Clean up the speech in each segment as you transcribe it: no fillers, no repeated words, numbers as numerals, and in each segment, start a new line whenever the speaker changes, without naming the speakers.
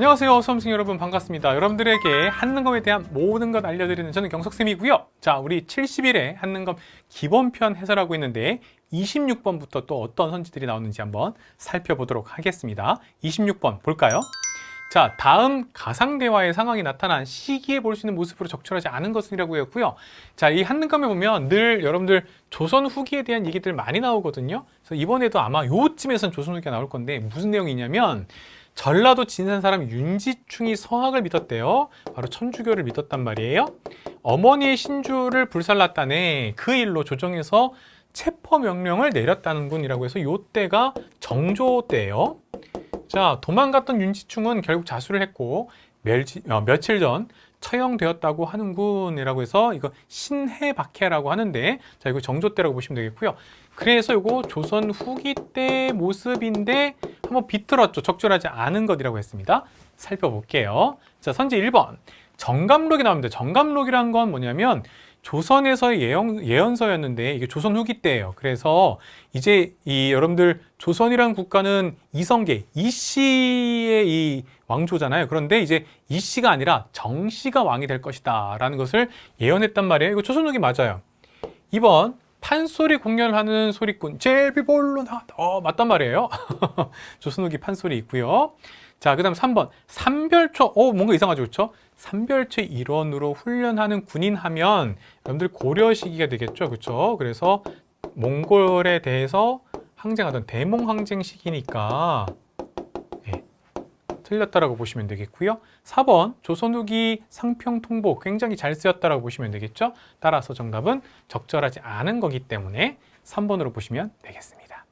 안녕하세요, 수험생 여러분, 반갑습니다. 여러분들에게 한능검에 대한 모든 것 알려드리는 저는 경석쌤이고요. 자, 우리 70일에 한능검 기본편 해설하고 있는데 26번부터 또 어떤 선지들이 나오는지 한번 살펴보도록 하겠습니다. 26번 볼까요? 자, 다음 가상대화의 상황이 나타난 시기에 볼 수 있는 모습으로 적절하지 않은 것은이라고 했고요. 자, 이 한능검에 보면 늘 여러분들 조선 후기에 대한 얘기들 많이 나오거든요. 그래서 이번에도 아마 요쯤에선 조선 후기가 나올 건데 무슨 내용이냐면 전라도 진산 사람 윤지충이 서학을 믿었대요. 바로 천주교를 믿었단 말이에요. 어머니의 신주를 불살랐다네. 그 일로 조정에서 체포 명령을 내렸다는군이라고 해서 요때가 정조 때예요. 자, 도망갔던 윤지충은 결국 자수를 했고 며칠 전 처형되었다고 하는군이라고 해서 이거 신해박해라고 하는데, 자, 이거 정조 때라고 보시면 되겠고요. 그래서 이거 조선 후기 때 모습인데 한번 비틀었죠. 적절하지 않은 것이라고 했습니다. 살펴볼게요. 자, 선지 1번 정감록이 나옵니다. 정감록이란 건 뭐냐면 조선에서의 예언서였는데 이게 조선 후기 때예요. 그래서 이제 이 여러분들 조선이라는 국가는 이성계 이씨의 이 왕조잖아요. 그런데 이제 이씨가 아니라 정씨가 왕이 될 것이다 라는 것을 예언했단 말이에요. 이거 조선 후기 맞아요. 2번 판소리 공연을 하는 소리꾼 제비볼로 나왔다. 맞단 말이에요. 조선 후기 판소리 있고요. 자, 그 다음 3번 삼별초. 뭔가 이상하죠, 그렇죠? 삼별초 일원으로 훈련하는 군인 하면 여러분들 고려 시기가 되겠죠, 그렇죠? 그래서 몽골에 대해서 항쟁하던 대몽 항쟁 시기니까 틀렸다라고 보시면 되겠고요. 4번 조선 후기 상평통보 굉장히 잘 쓰였다라고 보시면 되겠죠. 따라서 정답은 적절하지 않은 거기 때문에 3번으로 보시면 되겠습니다.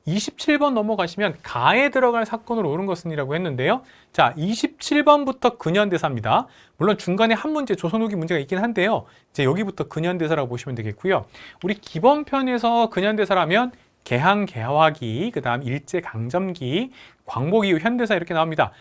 27번 넘어가시면 가에 들어갈 사건으로 옳은 것은이라고 했는데요. 자, 27번부터 근현대사입니다. 물론 중간에 한 문제 조선 후기 문제가 있긴 한데요. 이제 여기부터 근현대사라고 보시면 되겠고요. 우리 기본편에서 근현대사라면 개항 개화기, 그 다음 일제강점기, 광복 이후 현대사 이렇게 나옵니다.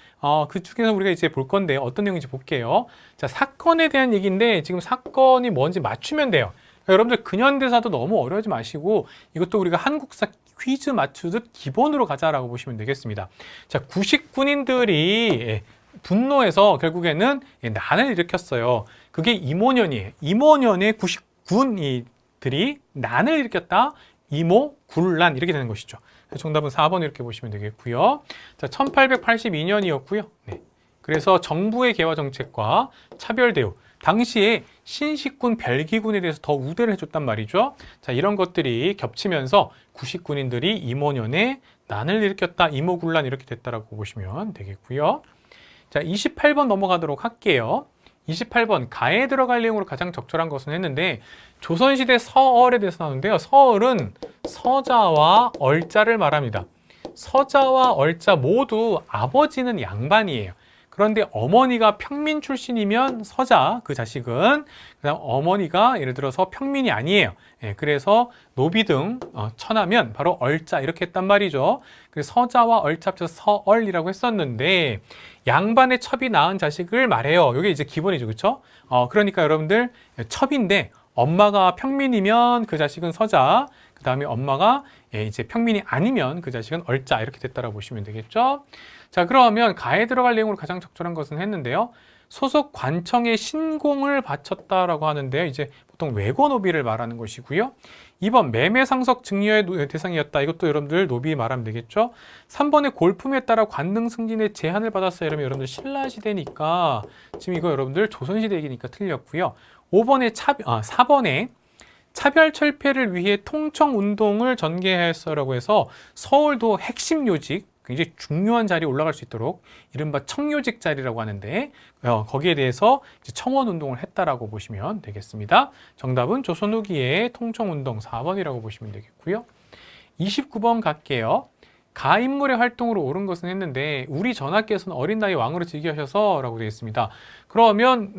그 중에서 우리가 이제 볼 건데 어떤 내용인지 볼게요. 자, 사건에 대한 얘기인데 지금 사건이 뭔지 맞추면 돼요. 그러니까 여러분들 근현대사도 너무 어려워하지 마시고 이것도 우리가 한국사 퀴즈 맞추듯 기본으로 가자라고 보시면 되겠습니다. 자, 구식군인들이 분노해서 결국에는 난을 일으켰어요. 그게 임오년이에요. 임오년에 구식군이들이 난을 일으켰다. 이모, 굴란 이렇게 되는 것이죠. 정답은 4번 이렇게 보시면 되겠고요. 자, 1882년이었고요. 그래서 정부의 개화 정책과 차별 대우, 당시에 신식군, 별기군에 대해서 더 우대를 해줬단 말이죠. 자, 이런 것들이 겹치면서 구식군인들이 임오년에 난을 일으켰다, 이모군란 이렇게 됐다라고 보시면 되겠고요. 자, 28번 넘어가도록 할게요. 28번 가에 들어갈 내용으로 가장 적절한 것은 했는데 조선시대 서얼에 대해서 나오는데요. 서얼은 서자와 얼자를 말합니다. 서자와 얼자 모두 아버지는 양반이에요. 그런데 어머니가 평민 출신이면 서자, 그 자식은, 그다음 어머니가 예를 들어서 평민이 아니에요. 그래서 노비 등 천하면 바로 얼자 이렇게 했단 말이죠. 그래서 서자와 얼자 합쳐서 서얼이라고 했었는데 양반의 첩이 낳은 자식을 말해요. 이게 이제 기본이죠, 그렇죠? 그러니까 여러분들 첩인데 엄마가 평민이면 그 자식은 서자, 그 다음에 엄마가 이제 평민이 아니면 그 자식은 얼자 이렇게 됐다라고 보시면 되겠죠. 자, 그러면 가에 들어갈 내용으로 가장 적절한 것은 했는데요. 소속 관청에 신공을 바쳤다라고 하는데요. 이제 보통 외고노비를 말하는 것이고요. 2번 매매상석 증여의 대상이었다. 이것도 여러분들 노비 말하면 되겠죠. 3번에 골품에 따라 관능 승진의 제한을 받았어요. 이러면 여러분들 신라시대니까 지금 이거 여러분들 조선시대 얘기니까 틀렸고요. 4번에 차별철폐를 위해 통청운동을 전개했어라고 해서 서울도 핵심 요직, 굉장히 중요한 자리에 올라갈 수 있도록 이른바 청요직 자리라고 하는데 거기에 대해서 청원운동을 했다라고 보시면 되겠습니다. 정답은 조선 후기의 통청운동 4번이라고 보시면 되겠고요. 29번 갈게요. 가인물의 활동으로 옳은 것은 했는데 우리 전하께서는 어린 나이 왕으로 즉위하셔서 라고 되어 있습니다. 그러면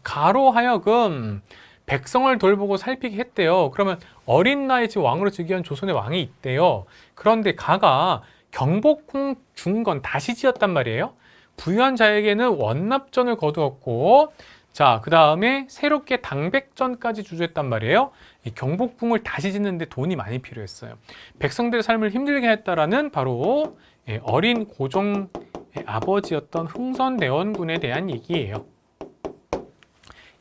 가로 하여금 백성을 돌보고 살피게 했대요. 그러면 어린 나이에 지금 왕으로 즉위한 조선의 왕이 있대요. 그런데 가가 경복궁 중건 다시 지었단 말이에요. 부유한 자에게는 원납전을 거두었고, 자, 그 다음에 새롭게 당백전까지 주도했단 말이에요. 이 경복궁을 다시 짓는데 돈이 많이 필요했어요. 백성들의 삶을 힘들게 했다라는 바로 어린 고종 아버지였던 흥선대원군에 대한 얘기예요.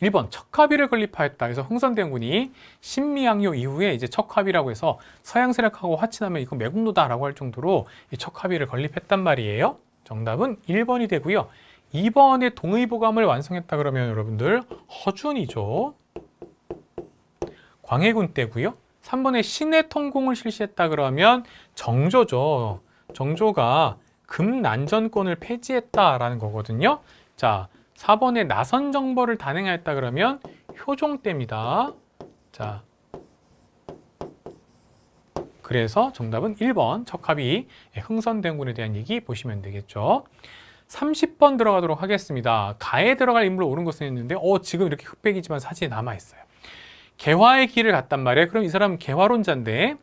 1번 척하비를 건립하였다. 그래서 흥선대원군이 신미양요 이후에 이제 척하비라고 해서 서양 세력하고 화친하면 이거 매국노다라고 할 정도로 이 척하비를 건립했단 말이에요. 정답은 1번이 되고요. 2번에 동의보감을 완성했다 그러면 여러분들 허준이죠. 광해군 때고요. 3번에 신해통공을 실시했다 그러면 정조죠. 정조가 금난전권을 폐지했다라는 거거든요. 자, 4번에 나선정벌을 단행하였다 그러면 효종 때입니다. 자, 그래서 정답은 1번 척하비 흥선대원군에 대한 얘기 보시면 되겠죠. 30번 들어가도록 하겠습니다. 가에 들어갈 인물로 옳은 것은 있는데 지금 이렇게 흑백이지만 사진이 남아있어요. 개화의 길을 갔단 말이에요. 그럼 이 사람은 개화론자인데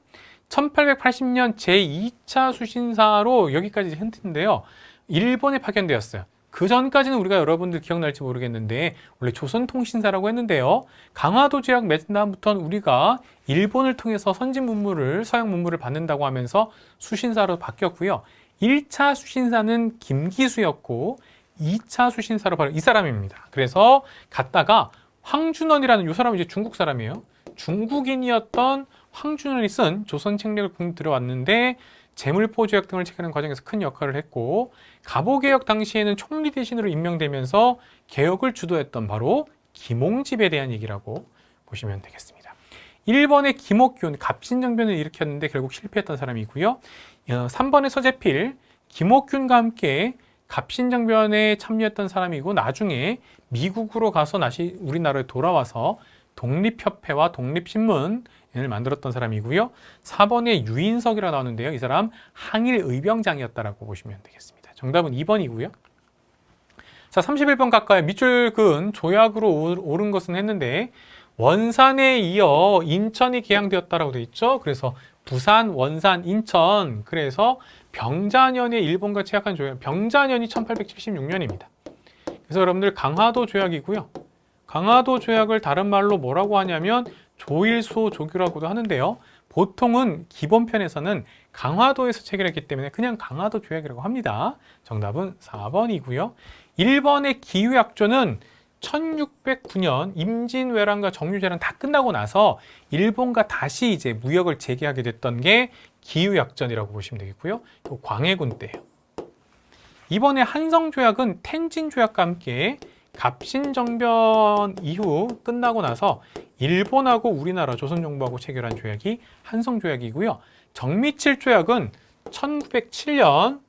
1880년 제2차 수신사로 여기까지 힌트인데요. 일본에 파견되었어요. 그 전까지는 우리가 여러분들 기억날지 모르겠는데 원래 조선통신사라고 했는데요. 강화도 조약 맺은 다음부터는 우리가 일본을 통해서 선진 문물을 서양 문물을 받는다고 하면서 수신사로 바뀌었고요. 1차 수신사는 김기수였고 2차 수신사로 바로 이 사람입니다. 그래서 갔다가 황준원이라는 이 사람은 이제 중국 사람이에요. 중국인이었던 황준원이 쓴 조선 책략을 들어왔는데 재물포 조약 등을 체결하는 과정에서 큰 역할을 했고 갑오개혁 당시에는 총리 대신으로 임명되면서 개혁을 주도했던 바로 김홍집에 대한 얘기라고 보시면 되겠습니다. 1번의 김옥균, 갑신정변을 일으켰는데 결국 실패했던 사람이고요. 3번의 서재필, 김옥균과 함께 갑신정변에 참여했던 사람이고 나중에 미국으로 가서 다시 우리나라에 돌아와서 독립협회와 독립신문을 만들었던 사람이고요. 4번에 유인석이라고 나오는데요. 이 사람 항일의병장이었다라고 보시면 되겠습니다. 정답은 2번이고요. 자, 31번 가까이 밑줄 그은 조약으로 옳은 것은 했는데 원산에 이어 인천이 개항되었다라고 되어 있죠. 그래서 부산, 원산, 인천. 그래서 병자년에 일본과 체약한 조약, 병자년이 1876년입니다. 그래서 여러분들 강화도 조약이고요. 강화도 조약을 다른 말로 뭐라고 하냐면 조일수 조규라고도 하는데요. 보통은 기본편에서는 강화도에서 체결했기 때문에 그냥 강화도 조약이라고 합니다. 정답은 4번이고요. 1번의 기후약조는 1609년 임진왜란과 정유재란 다 끝나고 나서 일본과 다시 이제 무역을 재개하게 됐던 게 기후약전이라고 보시면 되겠고요. 광해군 때예요. 이번에 한성조약은 텐진조약과 함께 갑신정변 이후 끝나고 나서 일본하고 우리나라 조선정부하고 체결한 조약이 한성조약이고요. 정미칠조약은 1907년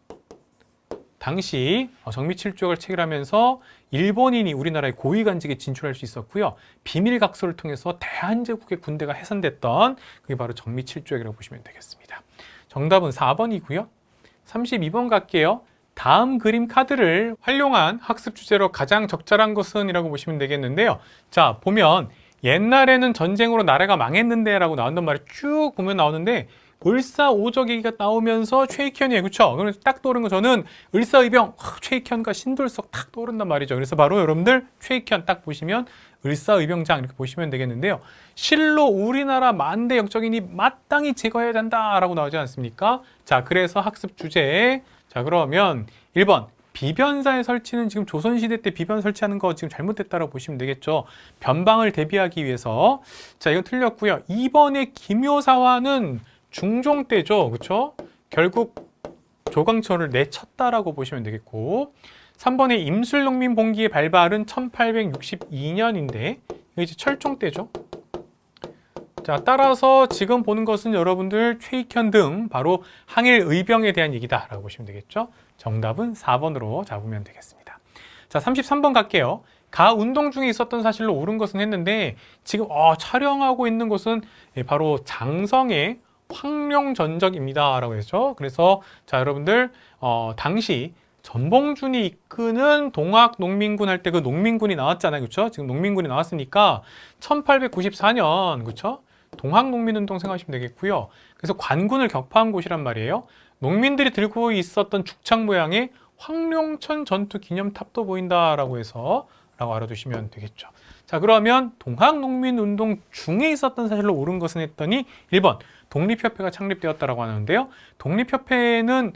당시 정미칠조약을 체결하면서 일본인이 우리나라의 고위관직에 진출할 수 있었고요. 비밀각서를 통해서 대한제국의 군대가 해산됐던 그게 바로 정미칠조약이라고 보시면 되겠습니다. 정답은 4번이고요. 32번 갈게요. 다음 그림 카드를 활용한 학습 주제로 가장 적절한 것은 이라고 보시면 되겠는데요. 자, 보면 옛날에는 전쟁으로 나라가 망했는데 라고 나온단 말이에요. 쭉 보면 나오는데 을사오적 얘기가 나오면서 최익현이에요. 그렇죠? 그래서 딱 떠오른 거 저는 을사의병, 최익현과 신돌석 딱 떠오른단 말이죠. 그래서 바로 여러분들 최익현 딱 보시면 을사의병장 이렇게 보시면 되겠는데요. 실로 우리나라 만대 역적인이 마땅히 제거해야 된다라고 나오지 않습니까? 자, 그래서 학습 주제. 자, 그러면 1번 비변사의 설치는 지금 조선시대 때 비변 설치하는 거 지금 잘못됐다라고 보시면 되겠죠. 변방을 대비하기 위해서. 자, 이건 틀렸고요. 2번의 기묘사화는 중종 때죠. 그렇죠? 결국 조광철을 내쳤다라고 보시면 되겠고 3번의 임술농민봉기의 발발은 1862년인데 이거 이제 철종 때죠. 자, 따라서 지금 보는 것은 여러분들 최익현 등 바로 항일의병에 대한 얘기다라고 보시면 되겠죠. 정답은 4번으로 잡으면 되겠습니다. 자, 33번 갈게요. 가 운동 중에 있었던 사실로 옳은 것은 했는데 지금 촬영하고 있는 곳은 바로 장성의 황룡전적입니다 라고 했죠. 그래서 자, 여러분들 당시 전봉준이 이끄는 동학농민군 할 때 그 농민군이 나왔잖아요. 그렇죠? 지금 농민군이 나왔으니까 1894년 그렇죠? 동학농민운동 생각하시면 되겠고요. 그래서 관군을 격파한 곳이란 말이에요. 농민들이 들고 있었던 죽창 모양의 황룡천 전투 기념탑도 보인다라고 해서 라고 알아두시면 되겠죠. 자, 그러면 동학농민운동 중에 있었던 사실로 옳은 것은 했더니 1번 독립협회가 창립되었다라고 하는데요. 독립협회는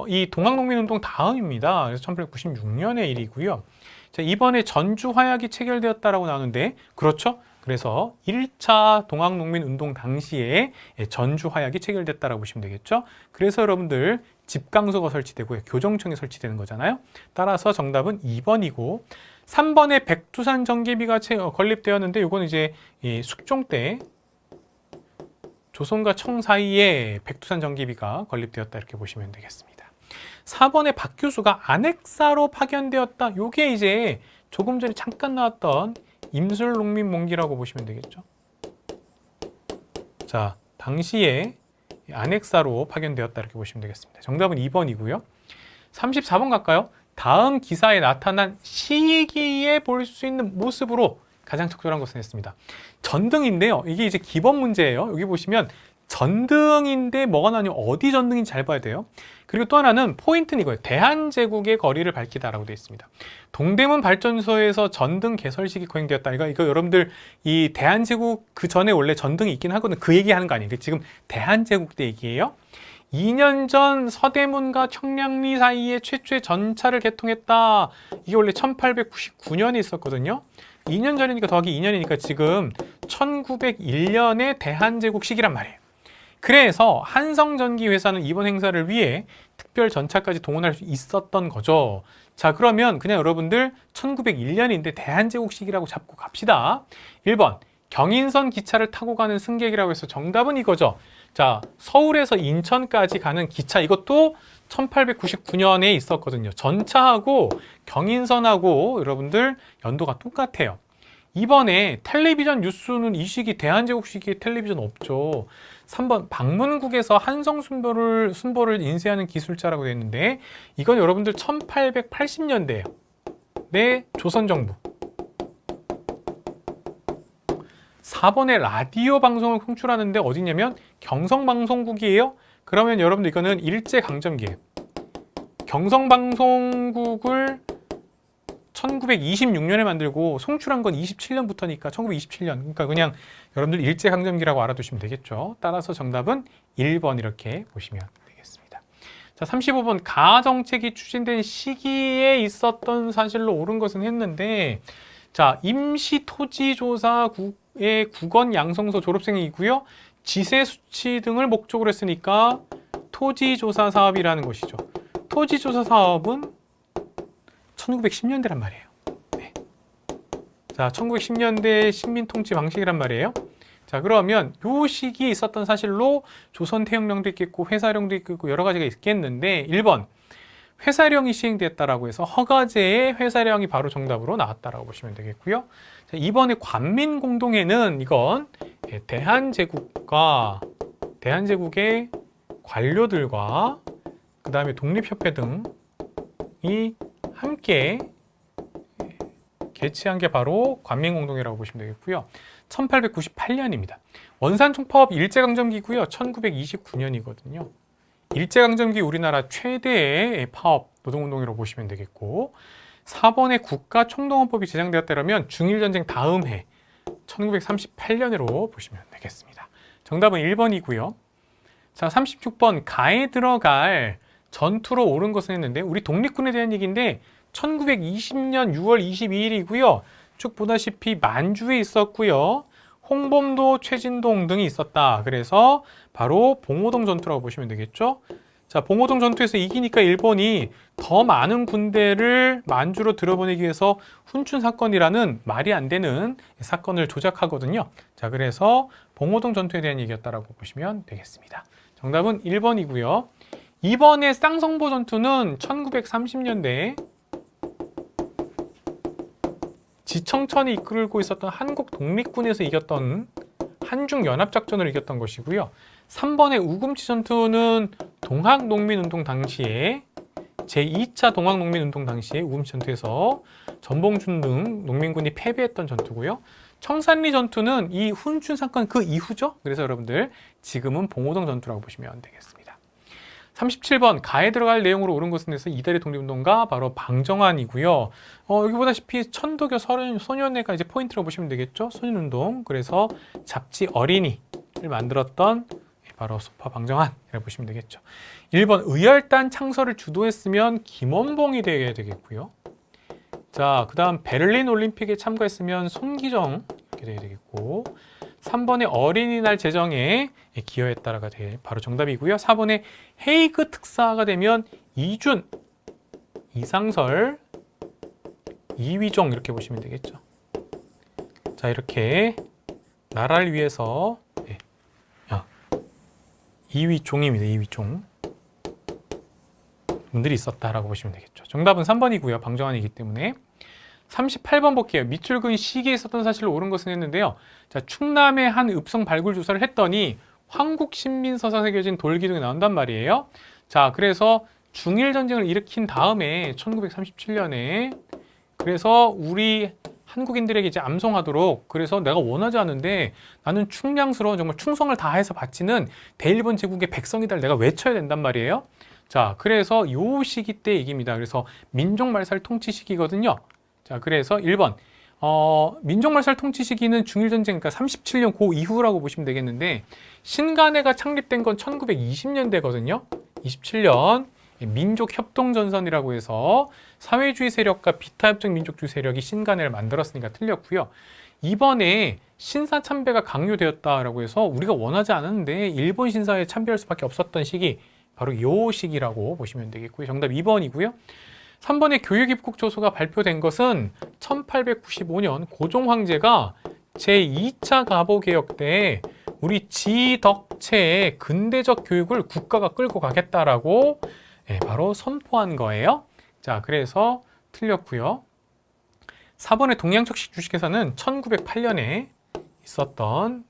이 동학농민운동 다음입니다. 그래서 1896년의 일이고요. 자, 이번에 전주 화약이 체결되었다라고 나오는데 그렇죠? 그래서 1차 동학농민운동 당시에 전주 화약이 체결됐다라고 보시면 되겠죠? 그래서 여러분들 집강소가 설치되고 교정청이 설치되는 거잖아요. 따라서 정답은 2번이고 3번에 백두산 전기비가 건립되었는데 이건 이제 숙종 때 조선과 청 사이에 백두산 전기비가 건립되었다 이렇게 보시면 되겠습니다. 4번에 박 교수가 안핵사로 파견되었다. 이게 이제 조금 전에 잠깐 나왔던 임술농민몽기라고 보시면 되겠죠. 자, 당시에 안핵사로 파견되었다 이렇게 보시면 되겠습니다. 정답은 2번이고요. 34번 갈까요? 다음 기사에 나타난 시기에 볼 수 있는 모습으로 가장 적절한 것은 했습니다. 전등인데요. 이게 이제 기본 문제예요. 여기 보시면 전등인데 뭐가 나오냐면 어디 전등인지 잘 봐야 돼요. 그리고 또 하나는 포인트는 이거예요. 대한제국의 거리를 밝히다라고 되어 있습니다. 동대문 발전소에서 전등 개설식이 거행되었다. 이거 여러분들 이 대한제국 그 전에 원래 전등이 있긴 하거든요. 그 얘기하는 거 아니에요. 지금 대한제국 때 얘기예요. 2년 전 서대문과 청량리 사이에 최초의 전차를 개통했다. 이게 원래 1899년에 있었거든요. 2년 전이니까 더하기 2년이니까 지금 1901년의 대한제국 시기란 말이에요. 그래서 한성전기회사는 이번 행사를 위해 특별 전차까지 동원할 수 있었던 거죠. 자, 그러면 그냥 여러분들 1901년인데 대한제국 시기라고 잡고 갑시다. 1번 경인선 기차를 타고 가는 승객이라고 해서 정답은 이거죠. 자, 서울에서 인천까지 가는 기차 이것도 1899년에 있었거든요. 전차하고 경인선하고 여러분들 연도가 똑같아요. 이번에 텔레비전 뉴스는 이 시기 대한제국 시기에 텔레비전 없죠. 3번 방문국에서 한성 순보를 인쇄하는 기술자라고 되어 있는데 이건 여러분들 1880년대예요. 네, 조선정부. 4번에 라디오 방송을 송출하는데 어디냐면 경성방송국이에요. 그러면 여러분들 이거는 일제강점기예요. 경성방송국을 1926년에 만들고 송출한 건 27년부터니까 1927년. 그러니까 그냥 여러분들 일제강점기라고 알아두시면 되겠죠. 따라서 정답은 1번 이렇게 보시면 되겠습니다. 자, 35번 가정책이 추진된 시기에 있었던 사실로 옳은 것은 했는데 자, 임시토지조사국의 국원 양성소 졸업생이고요. 지세 수치 등을 목적으로 했으니까 토지조사 사업이라는 것이죠. 토지조사 사업은 1910년대란 말이에요. 네. 자, 1910년대 식민통치 방식이란 말이에요. 자, 그러면 요 시기에 있었던 사실로 조선 태영령도 있겠고 회사령도 있겠고 여러 가지가 있겠는데 1번 회사령이 시행됐다라고 해서 허가제의 회사령이 바로 정답으로 나왔다라고 보시면 되겠고요. 자, 이번에 관민공동회는 이건 대한제국의 관료들과 그 다음에 독립협회 등이 함께 개최한 게 바로 관민공동회라고 보시면 되겠고요. 1898년입니다. 원산총파업 일제강점기고요. 1929년이거든요. 일제강점기 우리나라 최대의 파업 노동운동이라고 보시면 되겠고 4번에 국가총동원법이 제정되었다면 중일전쟁 다음 해 1938년으로 보시면 되겠습니다. 정답은 1번이고요. 자, 36번 가에 들어갈 전투로 옳은 것은 했는데 우리 독립군에 대한 얘기인데 1920년 6월 22일이고요. 쭉 보다시피 만주에 있었고요. 홍범도, 최진동 등이 있었다. 그래서 바로 봉오동 전투라고 보시면 되겠죠. 자, 봉오동 전투에서 이기니까 일본이 더 많은 군대를 만주로 들어보내기 위해서 훈춘 사건이라는 말이 안 되는 사건을 조작하거든요. 자, 그래서 봉오동 전투에 대한 얘기였다라고 보시면 되겠습니다. 정답은 1번이고요. 2번의 쌍성보 전투는 1930년대 지청천이 이끌고 있었던 한국 독립군에서 이겼던 한중연합작전을 이겼던 것이고요. 3번의 우금치 전투는 동학농민운동 당시에 제2차 동학농민운동 당시에 우금치 전투에서 전봉준 등 농민군이 패배했던 전투고요. 청산리 전투는 이 훈춘 사건 그 이후죠. 그래서 여러분들 지금은 봉오동 전투라고 보시면 되겠습니다. 37번 가에 들어갈 내용으로 옳은 것은 해서 이달의 독립운동가 바로 방정환이고요. 여기 보다시피 천도교 소년회가 이제 포인트로 보시면 되겠죠. 소년운동. 그래서 잡지 어린이를 만들었던 바로 바로 소파 방정환이라고 보시면 되겠죠. 1번 의열단 창설을 주도했으면 김원봉이 되게 되겠고요. 자, 그 다음 베를린 올림픽에 참가했으면 손기정 이렇게 되게 되겠고, 3번의 어린이날 제정에 기여했다라가 바로 정답이고요. 4번의 헤이그 특사가 되면 이준, 이상설, 이위종 이렇게 보시면 되겠죠. 자, 이렇게 나라를 위해서 이위종입니다. 이위종 분들이 있었다라고 보시면 되겠죠. 정답은 3번이고요. 방정환이기 때문에. 38번 볼게요. 밑줄 그은 시기에 있었던 사실로 옳은 것은 했는데요. 자, 충남의 한 읍성 발굴 조사를 했더니 황국신민서사에 새겨진 돌기둥이 나온단 말이에요. 자, 그래서 중일전쟁을 일으킨 다음에 1937년에 그래서 우리 한국인들에게 이제 암송하도록, 그래서 내가 원하지 않은데 나는 충량스러운 정말 충성을 다해서 바치는 대일본 제국의 백성이다 내가 외쳐야 된단 말이에요. 자, 그래서 요 시기 때 얘기입니다. 그래서 민족말살 통치 시기거든요. 자, 그래서 1번 민족말살 통치 시기는 중일전쟁, 그러니까 37년 그 이후라고 보시면 되겠는데, 신간회가 창립된 건 1920년대거든요. 27년 민족협동전선이라고 해서 사회주의 세력과 비타협적 민족주의 세력이 신간회를 만들었으니까 틀렸고요. 이번에 신사참배가 강요되었다라고 해서 우리가 원하지 않았는데 일본 신사에 참배할 수밖에 없었던 시기, 바로 이 시기라고 보시면 되겠고요. 정답 2번이고요. 3번의 교육입국조서가 발표된 것은 1895년 고종 황제가 제2차 가보개혁 때 우리 지덕체의 근대적 교육을 국가가 끌고 가겠다라고 바로 선포한 거예요. 자, 그래서 틀렸고요. 4번의 동양척식 주식회사는 1908년에 있었던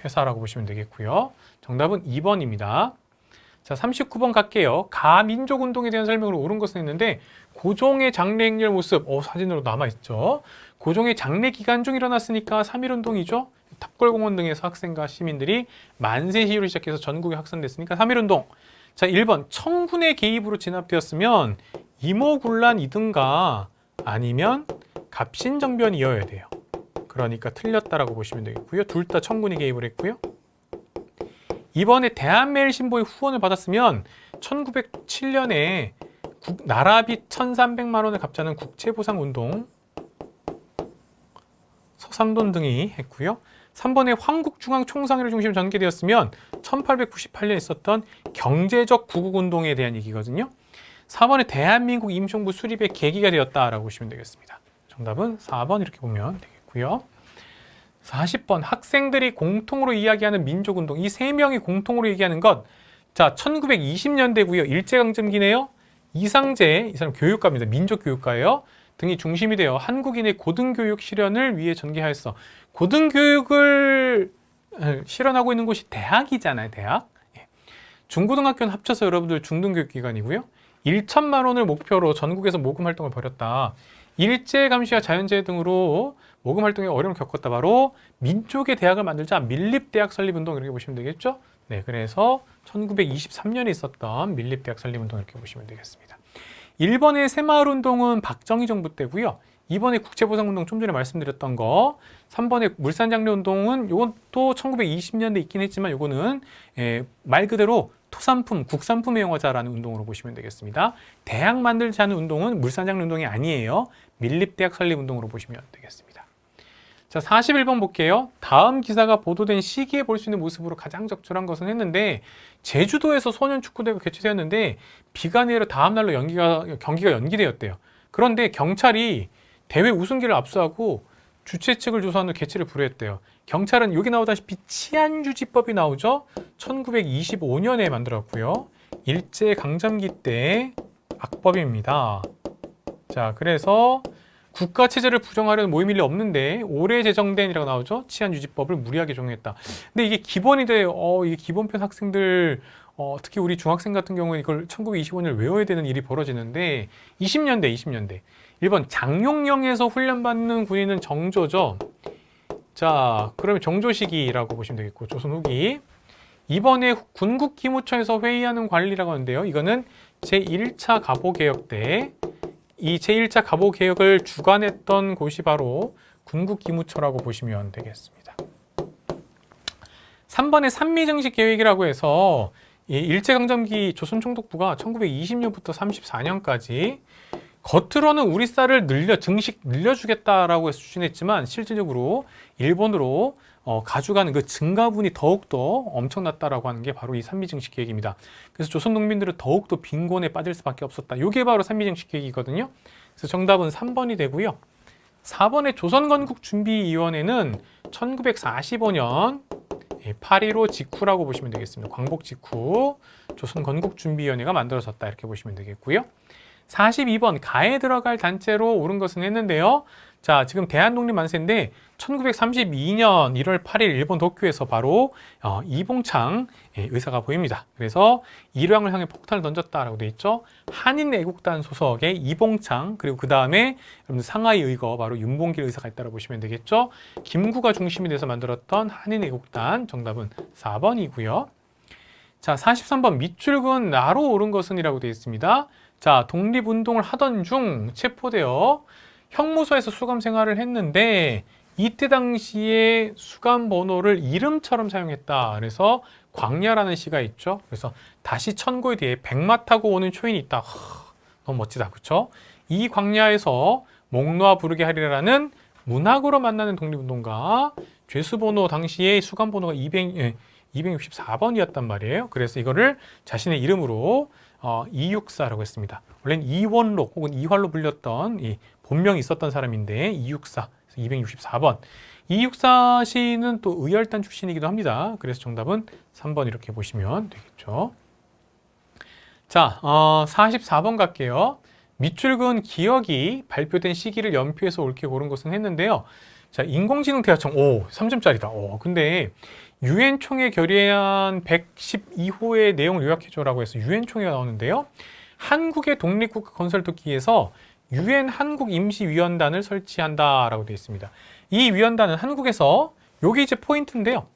회사라고 보시면 되겠고요. 정답은 2번입니다. 자, 39번 갈게요. 가민족운동에 대한 설명으로 옳은 것은 있는데, 고종의 장례 행렬 모습, 사진으로 남아있죠. 고종의 장례 기간 중 일어났으니까 3.1운동이죠. 탑골공원 등에서 학생과 시민들이 만세 시위를 시작해서 전국에 확산됐으니까 3.1운동. 자, 1번 청군의 개입으로 진압되었으면 이모군란이든가 아니면 갑신정변이어야 돼요. 그러니까 틀렸다라고 보시면 되겠고요. 둘 다 청군이 개입을 했고요. 2번에 대한매일신보의 후원을 받았으면 1907년에 나라비 1,300만 원을 갚자는 국채보상운동 서상돈 등이 했고요. 3번에 황국중앙총상회를 중심으로 전개되었으면 1898년에 있었던 경제적 구국운동에 대한 얘기거든요. 4번에 대한민국 임시정부 수립의 계기가 되었다라고 보시면 되겠습니다. 정답은 4번 이렇게 보면 되겠고요. 40번 학생들이 공통으로 이야기하는 민족운동, 이 세 명이 공통으로 얘기하는 것. 자, 1920년대고요. 일제강점기네요. 이상재, 이 사람 교육가입니다. 민족교육가예요. 등이 중심이 되어 한국인의 고등교육 실현을 위해 전개하였어. 고등교육을 실현하고 있는 곳이 대학이잖아요. 대학. 중고등학교는 합쳐서 여러분들 중등교육기관이고요. 1천만 원을 목표로 전국에서 모금 활동을 벌였다. 일제 감시와 자연재해 등으로 모금 활동에 어려움을 겪었다. 바로 민족의 대학을 만들자 밀립대학 설립운동 이렇게 보시면 되겠죠. 네, 그래서 1923년에 있었던 밀립대학 설립운동 이렇게 보시면 되겠습니다. 1번의 새마을운동은 박정희 정부 때고요. 2번의 국채보상운동 좀 전에 말씀드렸던 거, 3번의 물산장려운동은 이것도 1920년대 있긴 했지만 이거는 말 그대로 토산품, 국산품의 영화자라는 운동으로 보시면 되겠습니다. 대학 만들자는 운동은 물산장려운동이 아니에요. 밀립대학 설립운동으로 보시면 되겠습니다. 자, 41번 볼게요. 다음 기사가 보도된 시기에 볼 수 있는 모습으로 가장 적절한 것은 했는데, 제주도에서 소년축구대회가 개최되었는데 비가 내려 다음 날로 경기가 연기되었대요. 그런데 경찰이 대회 우승기를 압수하고 주최 측을 조사한 후 개최를 불허했대요. 경찰은 여기 나오다시피 치안유지법이 나오죠. 1925년에 만들었고요. 일제강점기 때 악법입니다. 자, 그래서 국가체제를 부정하려는 모임일이 없는데 올해 제정된이라고 나오죠. 치안유지법을 무리하게 적용했다. 근데 이게 기본이 돼요. 이게 기본편 학생들 특히 우리 중학생 같은 경우에 이걸 1925년을 외워야 되는 일이 벌어지는데 20년대 1번 장용령에서 훈련받는 군인은 정조죠. 자, 그러면 정조 시기라고 보시면 되겠고, 조선 후기. 2번에 군국기무처에서 회의하는 관리라고 하는데요. 이거는 제1차 가보개혁 때 이 제1차 가보개혁을 주관했던 곳이 바로 군국기무처라고 보시면 되겠습니다. 3번의 산미증식 계획이라고 해서 이 일제강점기 조선총독부가 1920년부터 34년까지 겉으로는 우리 쌀을 늘려주겠다라고 해서 추진했지만 실질적으로 일본으로 가져가는 그 증가분이 더욱더 엄청났다라고 하는 게 바로 이 산미증식 계획입니다. 그래서 조선 농민들은 더욱더 빈곤에 빠질 수밖에 없었다. 이게 바로 산미증식 계획이거든요. 그래서 정답은 3번이 되고요. 4번의 조선건국준비위원회는 1945년 8.15 직후라고 보시면 되겠습니다. 광복 직후 조선건국준비위원회가 만들어졌다 이렇게 보시면 되겠고요. 42번 가에 들어갈 단체로 옳은 것은 했는데요. 자, 지금 대한독립만세인데 1932년 1월 8일 일본 도쿄에서 바로 이봉창 의사가 보입니다. 그래서 일왕을 향해 폭탄을 던졌다라고 돼 있죠. 한인애국단 소속의 이봉창, 그리고 그 다음에 여러분들 상하이 의거 바로 윤봉길 의사가 있다고 보시면 되겠죠. 김구가 중심이 돼서 만들었던 한인애국단, 정답은 4번이고요. 자, 43번 밑줄근 나로 옳은 것은이라고 되어 있습니다. 자, 독립운동을 하던 중 체포되어 형무소에서 수감 생활을 했는데 이때 당시에 수감 번호를 이름처럼 사용했다. 그래서 광야라는 시가 있죠. 그래서 다시 천고에 대해 백마 타고 오는 초인이 있다. 너무 멋지다. 그렇죠? 이 광야에서 목 놓아 부르게 하리라는 문학으로 만나는 독립운동가, 죄수번호 당시에 수감 번호가 264번이었단 말이에요. 그래서 이거를 자신의 이름으로 이육사라고 했습니다. 원래는 이원록 혹은 이활로 불렸던 이 본명이 있었던 사람인데 이육사, 264번. 이육사 시인은 또 의열단 출신이기도 합니다. 그래서 정답은 3번 이렇게 보시면 되겠죠. 자, 44번 갈게요. 밑줄근 기억이 발표된 시기를 연표해서 옳게 고른 것은 했는데요. 자, 인공지능 대화청, 3점짜리다. 근데 유엔 총회 결의안 112호의 내용을 요약해줘라고 해서 유엔 총회가 나오는데요. 한국의 독립국가 건설 돕기위해서 유엔 한국임시위원단을 설치한다라고 되어 있습니다. 이 위원단은 한국에서, 여기 이제 포인트인데요.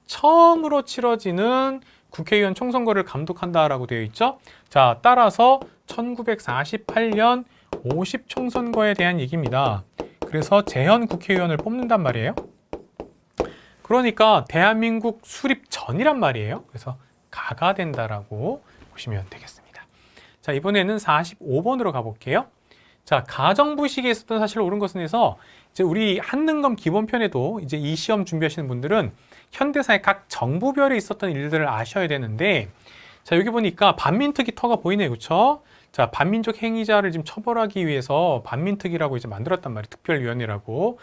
처음으로 치러지는 국회의원 총선거를 감독한다라고 되어 있죠. 자, 따라서 1948년 50총선거에 대한 얘기입니다. 그래서 재현 국회의원을 뽑는단 말이에요. 그러니까 대한민국 수립 전이란 말이에요. 그래서 가가 된다라고 보시면 되겠습니다. 자, 이번에는 45번으로 가볼게요. 자, 가정부 시기에 있었던 사실을 옳은 것은 해서 이제 우리 한능검 기본편에도 이제 이 시험 준비하시는 분들은 현대사의 각 정부별에 있었던 일들을 아셔야 되는데, 자, 여기 보니까 반민특위 터가 보이네요. 그렇죠? 자, 반민족 행위자를 지금 처벌하기 위해서 반민특위라고 이제 만들었단 말이에요. 특별위원회라고.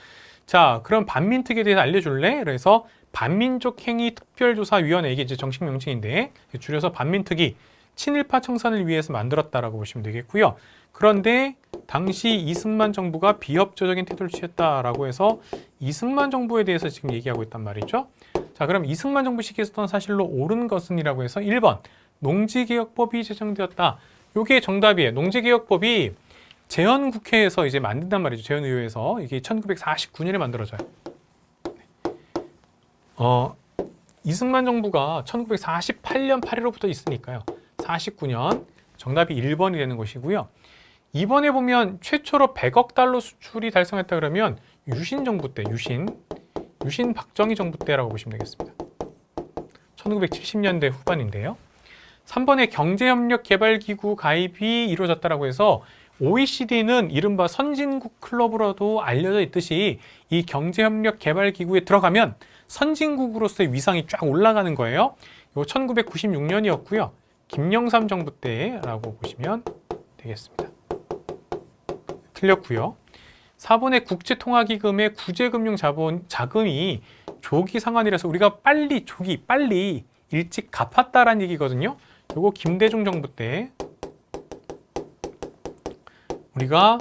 자, 그럼 반민특위에 대해서 알려줄래? 그래서 반민족 행위 특별조사위원회, 이게 이제 정식 명칭인데 줄여서 반민특위, 친일파 청산을 위해서 만들었다라고 보시면 되겠고요. 그런데 당시 이승만 정부가 비협조적인 태도를 취했다라고 해서 이승만 정부에 대해서 지금 얘기하고 있단 말이죠. 자, 그럼 이승만 정부 시기에 있었던 사실로 옳은 것은이라고 해서 1번 농지개혁법이 제정되었다. 요게 정답이에요. 농지개혁법이 재헌국회에서 이제 만든단 말이죠. 재헌의회에서. 이게 1949년에 만들어져요. 이승만 정부가 1948년 8.15부터 있으니까요. 49년 정답이 1번이 되는 것이고요. 2번에 보면 최초로 100억 달러 수출이 달성했다 그러면 유신 정부 때, 유신 박정희 정부 때라고 보시면 되겠습니다. 1970년대 후반인데요. 3번에 경제협력개발기구 가입이 이루어졌다고 해서 OECD는 이른바 선진국 클럽으로도 알려져 있듯이 이 경제협력개발기구에 들어가면 선진국으로서의 위상이 쫙 올라가는 거예요. 이거 1996년이었고요. 김영삼 정부 때라고 보시면 되겠습니다. 틀렸고요. 4번의 국제통화기금의 구제금융 자금이 조기 상환이라서 우리가 빨리 일찍 갚았다라는 얘기거든요. 요거 김대중 정부 때 우리가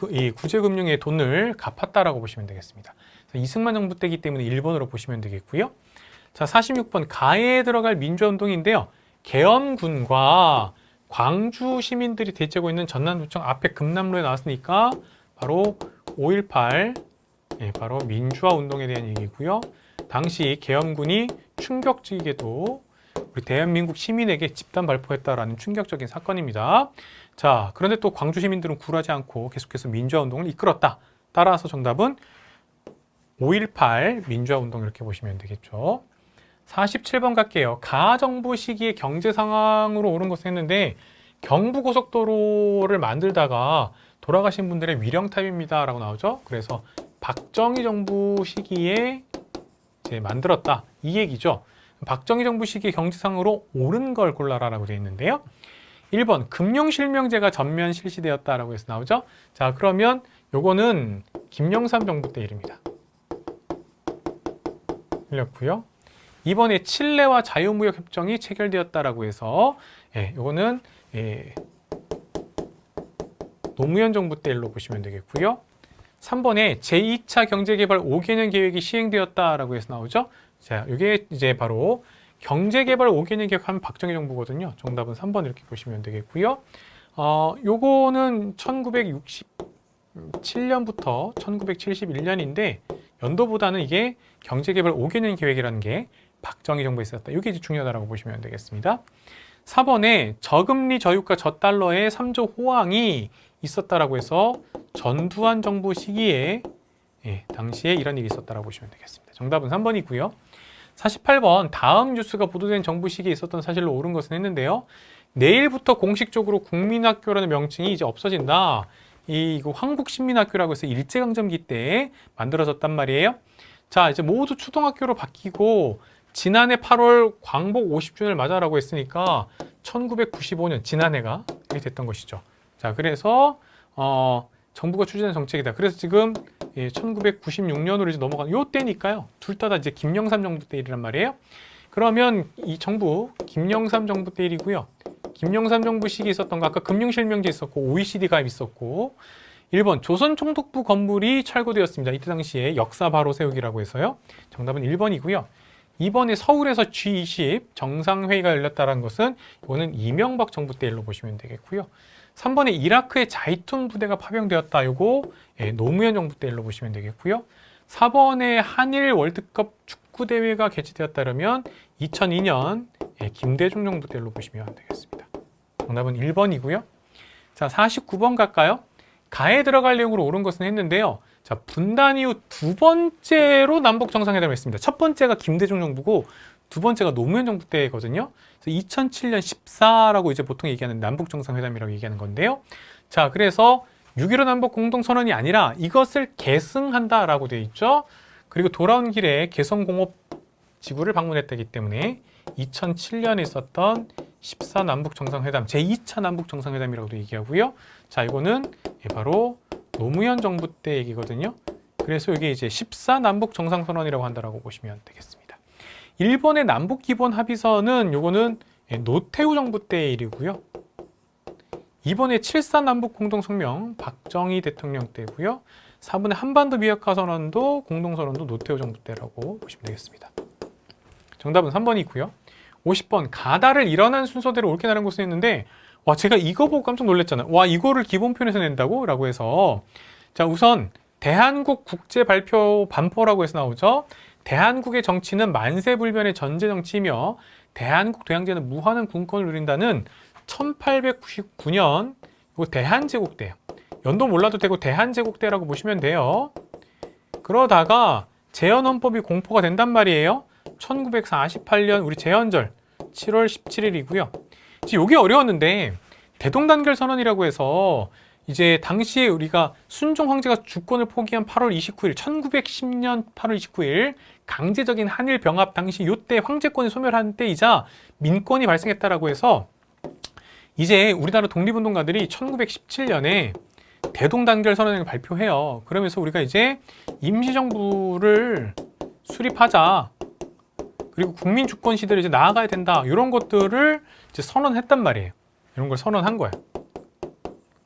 이 구제금융의 돈을 갚았다라고 보시면 되겠습니다. 이승만 정부 때이기 때문에 1번으로 보시면 되겠고요. 자, 46번 가에 들어갈 민주화운동인데요. 계엄군과 광주 시민들이 대체하고 있는 전남도청 앞에 금남로에 나왔으니까 바로 5.18 바로 민주화운동에 대한 얘기고요. 당시 계엄군이 충격적이게도 우리 대한민국 시민에게 집단 발포했다라는 충격적인 사건입니다. 자, 그런데 또 광주 시민들은 굴하지 않고 계속해서 민주화운동을 이끌었다. 따라서 정답은 5.18 민주화운동 이렇게 보시면 되겠죠. 47번 갈게요. 가정부 시기에 경제 상황으로 옳은 것을 했는데 경부고속도로를 만들다가 돌아가신 분들의 위령탑입니다 라고 나오죠. 그래서 박정희 정부 시기에 이제 만들었다 이 얘기죠. 박정희 정부 시기에 경제상으로 옳은 걸 골라라 라고 되어 있는데요. 1번 금융실명제가 전면 실시되었다 라고 해서 나오죠. 자, 그러면 요거는 김영삼 정부 때 일입니다. 틀렸고요. 2번에 칠레와 자유무역 협정이 체결되었다라고 해서 요거는 노무현 정부 때 일로 보시면 되겠고요. 3번에 제2차 경제개발 5개년 계획이 시행되었다라고 해서 나오죠. 자, 이게 이제 바로 경제개발 5개년 계획하면 박정희 정부거든요. 정답은 3번 이렇게 보시면 되겠고요. 요거는 1967년부터 1971년인데 연도보다는 이게 경제개발 5개년 계획이라는 게 박정희 정부에 있었다. 이게 이제 중요하다고 보시면 되겠습니다. 4번에 저금리 저유가 저달러의 3조 호황이 있었다라고 해서 전두환 정부 시기에 당시에 이런 일이 있었다라고 보시면 되겠습니다. 정답은 3번이고요. 48번 다음 뉴스가 보도된 정부 시기에 있었던 사실로 옳은 것은 했는데요. 내일부터 공식적으로 국민학교라는 명칭이 이제 없어진다. 이거 황국신민학교라고 해서 일제강점기 때 만들어졌단 말이에요. 자, 이제 모두 초등학교로 바뀌고 지난해 8월 광복 50주년을 맞아라고 했으니까 1995년 지난해가 이렇게 됐던 것이죠. 자, 그래서 정부가 추진한 정책이다. 그래서 지금 1996년으로 이제 넘어간 요 때니까요. 둘 다 이제 김영삼 정부 때 일이란 말이에요. 그러면 이 정부 김영삼 정부 때 일이고요. 김영삼 정부 시기에 있었던 거 아까 금융실명제 있었고 OECD 가입 있었고 1번 조선총독부 건물이 철거되었습니다. 이때 당시에 역사 바로 세우기라고 해서요. 정답은 1번이고요. 2번에 서울에서 G20 정상회의가 열렸다는 것은 이거는 이명박 정부 때 일로 보시면 되겠고요. 3번에 이라크에 자이툰 부대가 파병되었다. 이거 노무현 정부 때 일로 보시면 되겠고요. 4번에 한일 월드컵 축구대회가 개최되었다 그러면 2002년 김대중 정부 때 일로 보시면 되겠습니다. 정답은 1번이고요. 자, 49번 갈까요? 가에 들어갈 내용으로 옳은 것은 했는데요. 자, 분단 이후 두 번째로 남북 정상회담을 했습니다. 첫 번째가 김대중 정부고 두 번째가 노무현 정부 때거든요. 그래서 2007년 14라고 이제 보통 얘기하는 남북 정상회담이라고 얘기하는 건데요. 자, 그래서 6.15 남북 공동선언이 아니라 이것을 계승한다라고 되어 있죠. 그리고 돌아온 길에 개성공업지구를 방문했다기 때문에 2007년에 있었던 14 남북 정상회담, 제2차 남북 정상회담이라고도 얘기하고요. 자, 이거는 바로 노무현 정부 때 얘기거든요. 그래서 이게 이제 14 남북 정상선언이라고 한다라고 보시면 되겠습니다. 일본의 남북 기본 합의서는 요거는 노태우 정부 때 일이고요. 이번에 7.4 남북 공동성명 박정희 대통령 때고요. 4번의 한반도 비핵화 선언도 공동선언도 노태우 정부 때라고 보시면 되겠습니다. 정답은 3번이고요. 50번 가다를 일어난 순서대로 옳게 나눈 것을 했는데 와, 제가 이거 보고 깜짝 놀랐잖아요. 와, 이거를 기본편에서 낸다고? 라고 해서 자, 우선 대한국 국제 발표 반포라고 해서 나오죠. 대한국의 정치는 만세불변의 전제 정치이며 대한국 대항제는 무한한 군권을 누린다는 1899년 이거 대한제국 때예요. 연도 몰라도 되고 대한제국 때라고 보시면 돼요. 그러다가 재헌헌법이 공포가 된단 말이에요. 1948년 우리 재헌절 7월 17일이고요. 이게 어려웠는데 대동단결 선언이라고 해서 이제 당시에 우리가 순종 황제가 주권을 포기한 8월 29일 1910년 8월 29일 강제적인 한일 병합 당시 이때 황제권이 소멸한 때이자 민권이 발생했다라고 해서 이제 우리나라 독립운동가들이 1917년에 대동단결 선언을 발표해요. 그러면서 우리가 이제 임시정부를 수립하자. 그리고 국민 주권 시대로 이제 나아가야 된다. 이런 것들을 이제 선언했단 말이에요. 이런 걸 선언한 거예요.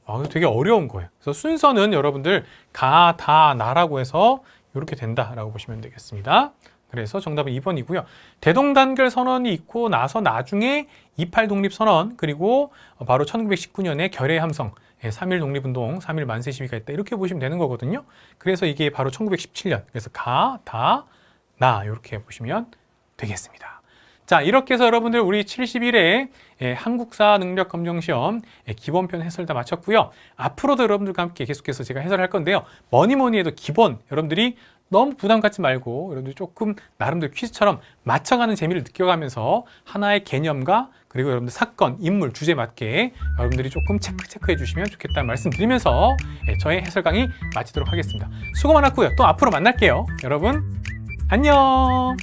그래서 되게 어려운 거예요. 그래서 순서는 여러분들 가, 다, 나라고 해서 이렇게 된다라고 보시면 되겠습니다. 그래서 정답은 2번이고요. 대동단결 선언이 있고 나서 나중에 28 독립선언 그리고 바로 1919년에 결의 함성 3.1 독립운동, 3.1 만세 시위가 있다. 이렇게 보시면 되는 거거든요. 그래서 이게 바로 1917년. 그래서 가, 다, 나 이렇게 보시면 되겠습니다. 자, 이렇게 해서 여러분들 우리 71회 한국사 능력검정시험 기본편 해설 다 마쳤고요. 앞으로도 여러분들과 함께 계속해서 제가 해설할 건데요. 뭐니 해도 기본 여러분들이 너무 부담 갖지 말고 여러분들 조금 나름대로 퀴즈처럼 맞춰가는 재미를 느껴가면서 하나의 개념과 그리고 여러분들 사건, 인물, 주제에 맞게 여러분들이 조금 체크해 주시면 좋겠다는 말씀 드리면서 저의 해설 강의 마치도록 하겠습니다. 수고 많았고요. 또 앞으로 만날게요. 여러분 안녕.